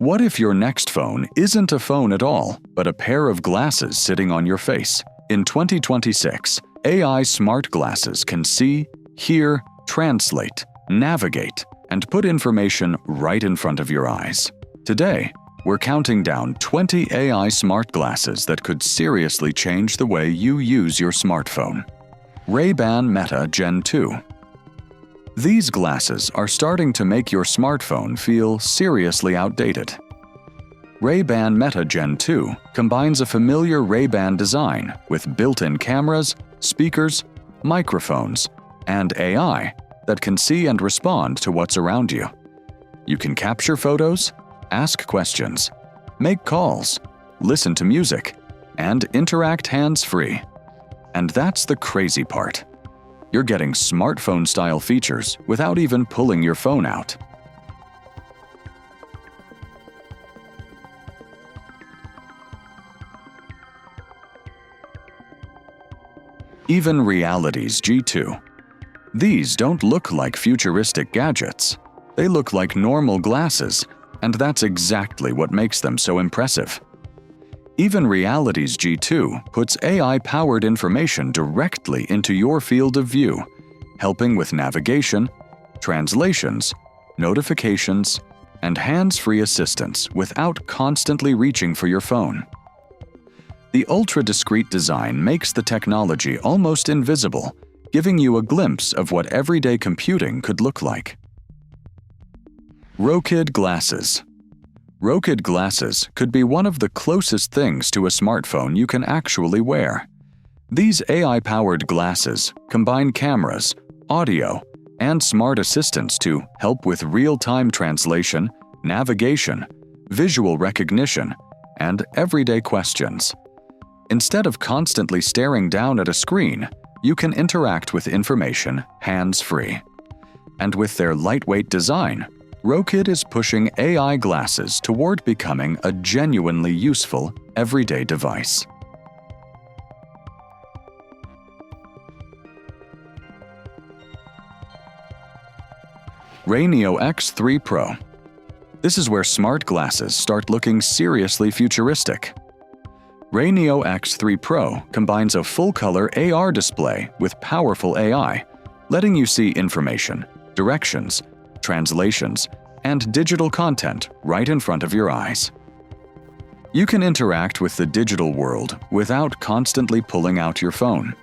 What if your next phone isn't a phone at all, but a pair of glasses sitting on your face? In 2026, AI smart glasses can see, hear, translate, navigate, and put information right in front of your eyes. Today, we're counting down 20 AI smart glasses that could seriously change the way you use your smartphone. Ray-Ban Meta Gen 2. These glasses are starting to make your smartphone feel seriously outdated. Ray-Ban Meta Gen 2 combines a familiar Ray-Ban design with built-in cameras, speakers, microphones, and AI that can see and respond to what's around you. You can capture photos, ask questions, make calls, listen to music, and interact hands-free. And that's the crazy part. You're getting smartphone-style features without even pulling your phone out. Even Reality's G2. These don't look like futuristic gadgets. They look like normal glasses, and that's exactly what makes them so impressive. Even Reality's G2 puts AI-powered information directly into your field of view, helping with navigation, translations, notifications, and hands-free assistance without constantly reaching for your phone. The ultra-discreet design makes the technology almost invisible, giving you a glimpse of what everyday computing could look like. Rokid Glasses. Rokid Glasses could be one of the closest things to a smartphone you can actually wear. These AI-powered glasses combine cameras, audio, and smart assistants to help with real-time translation, navigation, visual recognition, and everyday questions. Instead of constantly staring down at a screen, you can interact with information hands-free. And with their lightweight design, Rokid is pushing AI glasses toward becoming a genuinely useful, everyday device. RayNeo X3 Pro. This is where smart glasses start looking seriously futuristic. RayNeo X3 Pro combines a full-color AR display with powerful AI, letting you see information, directions, translations, and digital content right in front of your eyes. You can interact with the digital world without constantly pulling out your phone.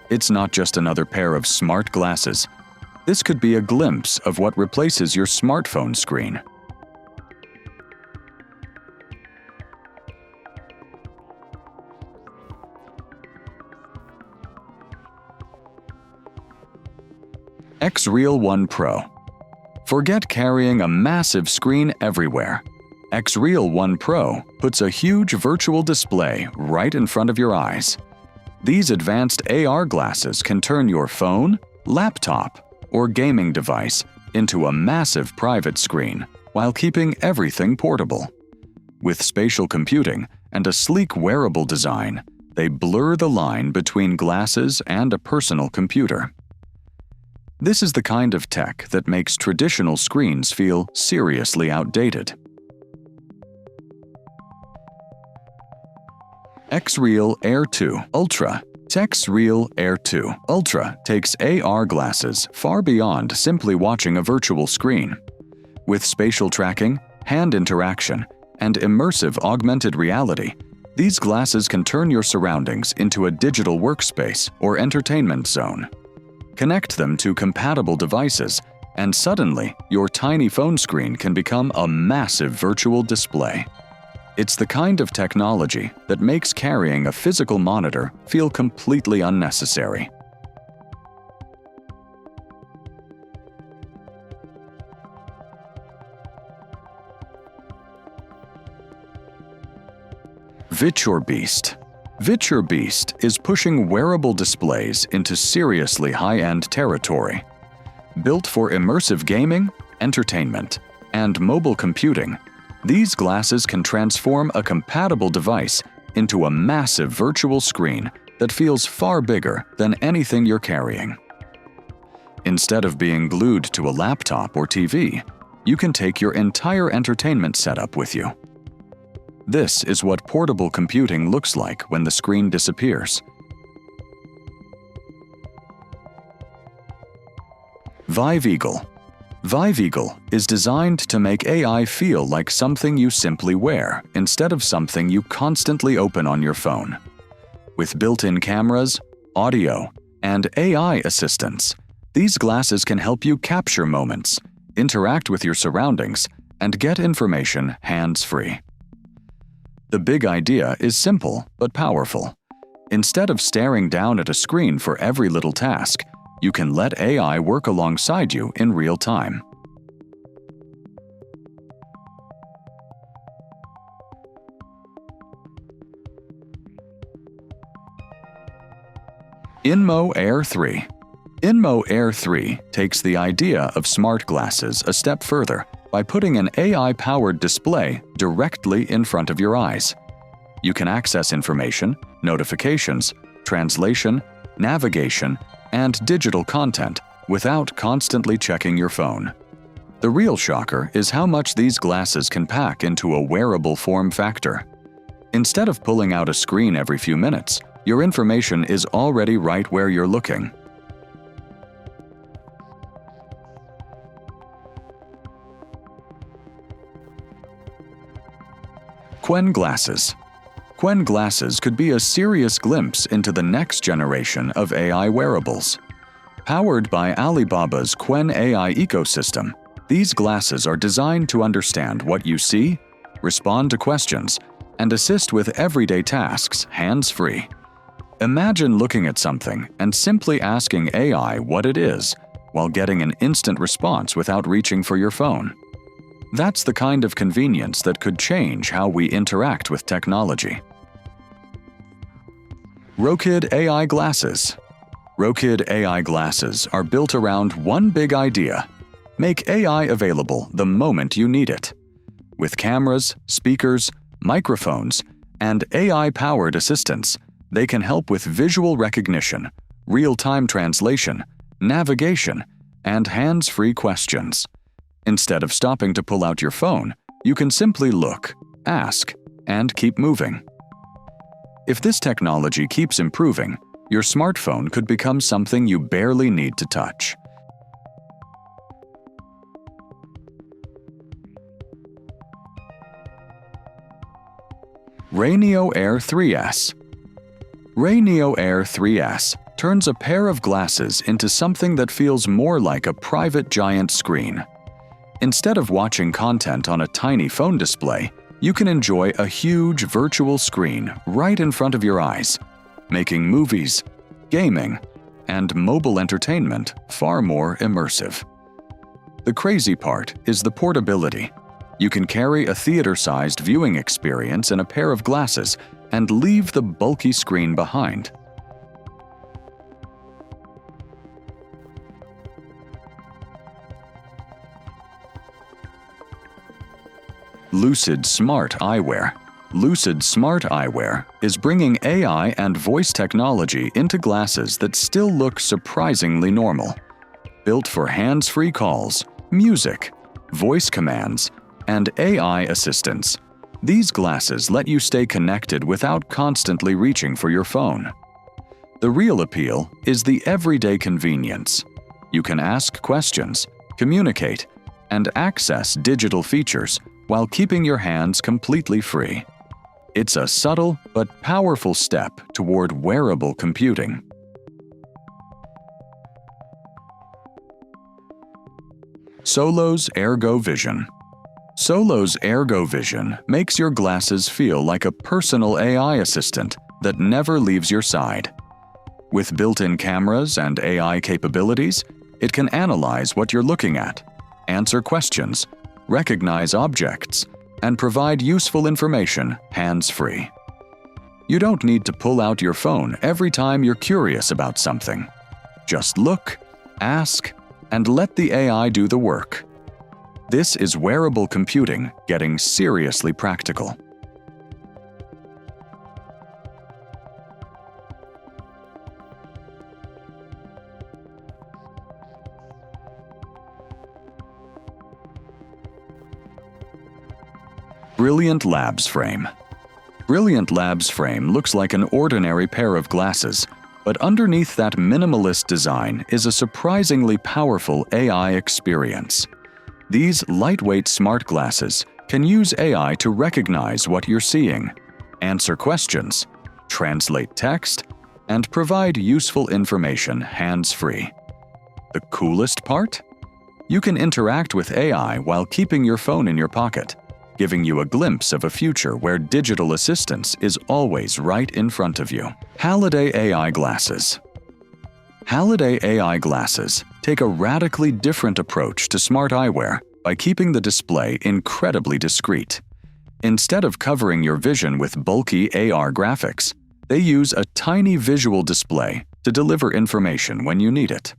It's not just another pair of smart glasses. This could be a glimpse of what replaces your smartphone screen. XREAL One Pro. Forget carrying a massive screen everywhere. XREAL One Pro puts a huge virtual display right in front of your eyes. These advanced AR glasses can turn your phone, laptop, or gaming device into a massive private screen while keeping everything portable. With spatial computing and a sleek wearable design, they blur the line between glasses and a personal computer. This is the kind of tech that makes traditional screens feel seriously outdated. XREAL Air 2 Ultra. XREAL Air 2 Ultra takes AR glasses far beyond simply watching a virtual screen. With spatial tracking, hand interaction, and immersive augmented reality, these glasses can turn your surroundings into a digital workspace or entertainment zone. Connect them to compatible devices, and suddenly your tiny phone screen can become a massive virtual display. It's the kind of technology that makes carrying a physical monitor feel completely unnecessary. VITURE Beast. VITURE Beast is pushing wearable displays into seriously high-end territory. Built for immersive gaming, entertainment, and mobile computing, these glasses can transform a compatible device into a massive virtual screen that feels far bigger than anything you're carrying. Instead of being glued to a laptop or TV, you can take your entire entertainment setup with you. This is what portable computing looks like when the screen disappears. VIVE Eagle. VIVE Eagle is designed to make AI feel like something you simply wear instead of something you constantly open on your phone. With built-in cameras, audio, and AI assistance, these glasses can help you capture moments, interact with your surroundings, and get information hands-free. The big idea is simple but powerful. Instead of staring down at a screen for every little task, you can let AI work alongside you in real time. INMO Air 3. INMO Air 3 takes the idea of smart glasses a step further by putting an AI-powered display directly in front of your eyes. You can access information, notifications, translation, navigation, and digital content without constantly checking your phone. The real shocker is how much these glasses can pack into a wearable form factor. Instead of pulling out a screen every few minutes, your information is already right where you're looking. Qwen Glasses. Qwen Glasses could be a serious glimpse into the next generation of AI wearables. Powered by Alibaba's Qwen AI ecosystem, these glasses are designed to understand what you see, respond to questions, and assist with everyday tasks hands-free. Imagine looking at something and simply asking AI what it is, while getting an instant response without reaching for your phone. That's the kind of convenience that could change how we interact with technology. Rokid AI Glasses. Rokid AI Glasses are built around one big idea: make AI available the moment you need it. With cameras, speakers, microphones, and AI-powered assistants, they can help with visual recognition, real-time translation, navigation, and hands-free questions. Instead of stopping to pull out your phone, you can simply look, ask, and keep moving. If this technology keeps improving, your smartphone could become something you barely need to touch. RayNeo Air 3S. RayNeo Air 3S turns a pair of glasses into something that feels more like a private giant screen. Instead of watching content on a tiny phone display, you can enjoy a huge virtual screen right in front of your eyes, making movies, gaming, and mobile entertainment far more immersive. The crazy part is the portability. You can carry a theater-sized viewing experience in a pair of glasses and leave the bulky screen behind. Lucid Smart Eyewear. Lucid Smart Eyewear is bringing AI and voice technology into glasses that still look surprisingly normal. Built for hands-free calls, music, voice commands, and AI assistance, these glasses let you stay connected without constantly reaching for your phone. The real appeal is the everyday convenience. You can ask questions, communicate, and access digital features while keeping your hands completely free. It's a subtle but powerful step toward wearable computing. Solo's AirGo Vision. Solo's AirGo Vision makes your glasses feel like a personal AI assistant that never leaves your side. With built-in cameras and AI capabilities, it can analyze what you're looking at, answer questions, recognize objects, and provide useful information hands-free. You don't need to pull out your phone every time you're curious about something. Just look, ask, and let the AI do the work. This is wearable computing getting seriously practical. Brilliant Labs Frame. Brilliant Labs Frame looks like an ordinary pair of glasses, but underneath that minimalist design is a surprisingly powerful AI experience. These lightweight smart glasses can use AI to recognize what you're seeing, answer questions, translate text, and provide useful information hands-free. The coolest part? You can interact with AI while keeping your phone in your pocket, giving you a glimpse of a future where digital assistance is always right in front of you. Halliday AI Glasses. Halliday AI Glasses take a radically different approach to smart eyewear by keeping the display incredibly discreet. Instead of covering your vision with bulky AR graphics, they use a tiny visual display to deliver information when you need it.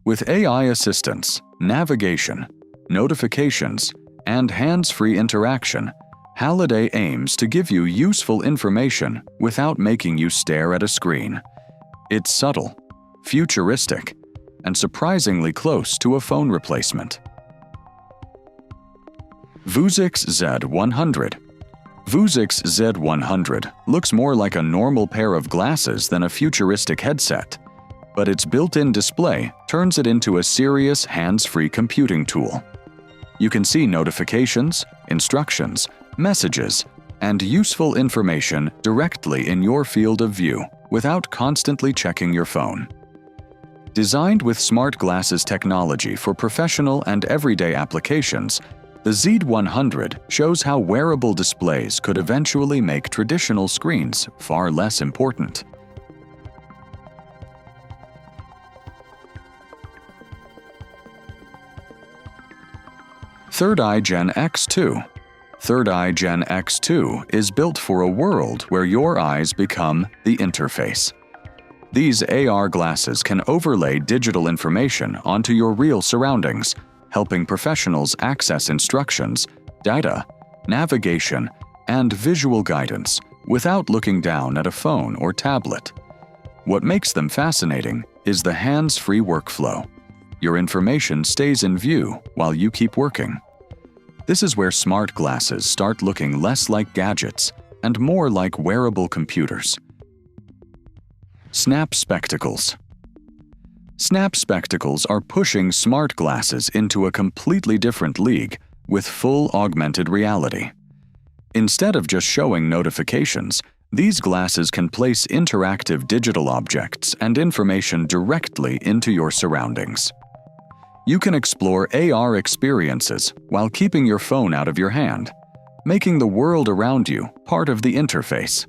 With AI assistance, navigation, notifications, and hands-free interaction, Halliday aims to give you useful information without making you stare at a screen. It's subtle, futuristic, and surprisingly close to a phone replacement. Vuzix Z100. Vuzix Z100 looks more like a normal pair of glasses than a futuristic headset, but its built-in display turns it into a serious hands-free computing tool. You can see notifications, instructions, messages, and useful information directly in your field of view without constantly checking your phone. Designed with smart glasses technology for professional and everyday applications, the Z100 shows how wearable displays could eventually make traditional screens far less important. ThirdEye Gen X2. ThirdEye Gen X2 is built for a world where your eyes become the interface. These AR glasses can overlay digital information onto your real surroundings, helping professionals access instructions, data, navigation, and visual guidance without looking down at a phone or tablet. What makes them fascinating is the hands-free workflow. Your information stays in view while you keep working. This is where smart glasses start looking less like gadgets and more like wearable computers. Snap Spectacles. Snap Spectacles are pushing smart glasses into a completely different league with full augmented reality. Instead of just showing notifications, these glasses can place interactive digital objects and information directly into your surroundings. You can explore AR experiences while keeping your phone out of your hand, making the world around you part of the interface.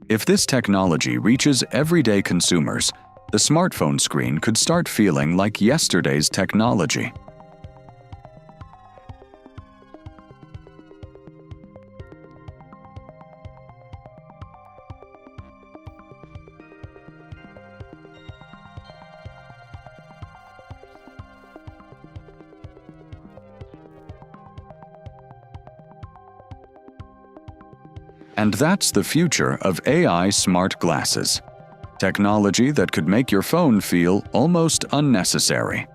If this technology reaches everyday consumers, the smartphone screen could start feeling like yesterday's technology. And that's the future of AI smart glasses. Technology that could make your phone feel almost unnecessary.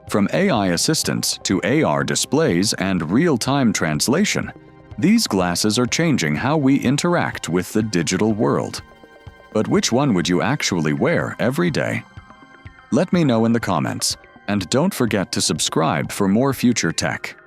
From AI assistants to AR displays and real-time translation, these glasses are changing how we interact with the digital world. But which one would you actually wear every day? Let me know in the comments, and don't forget to subscribe for more future tech.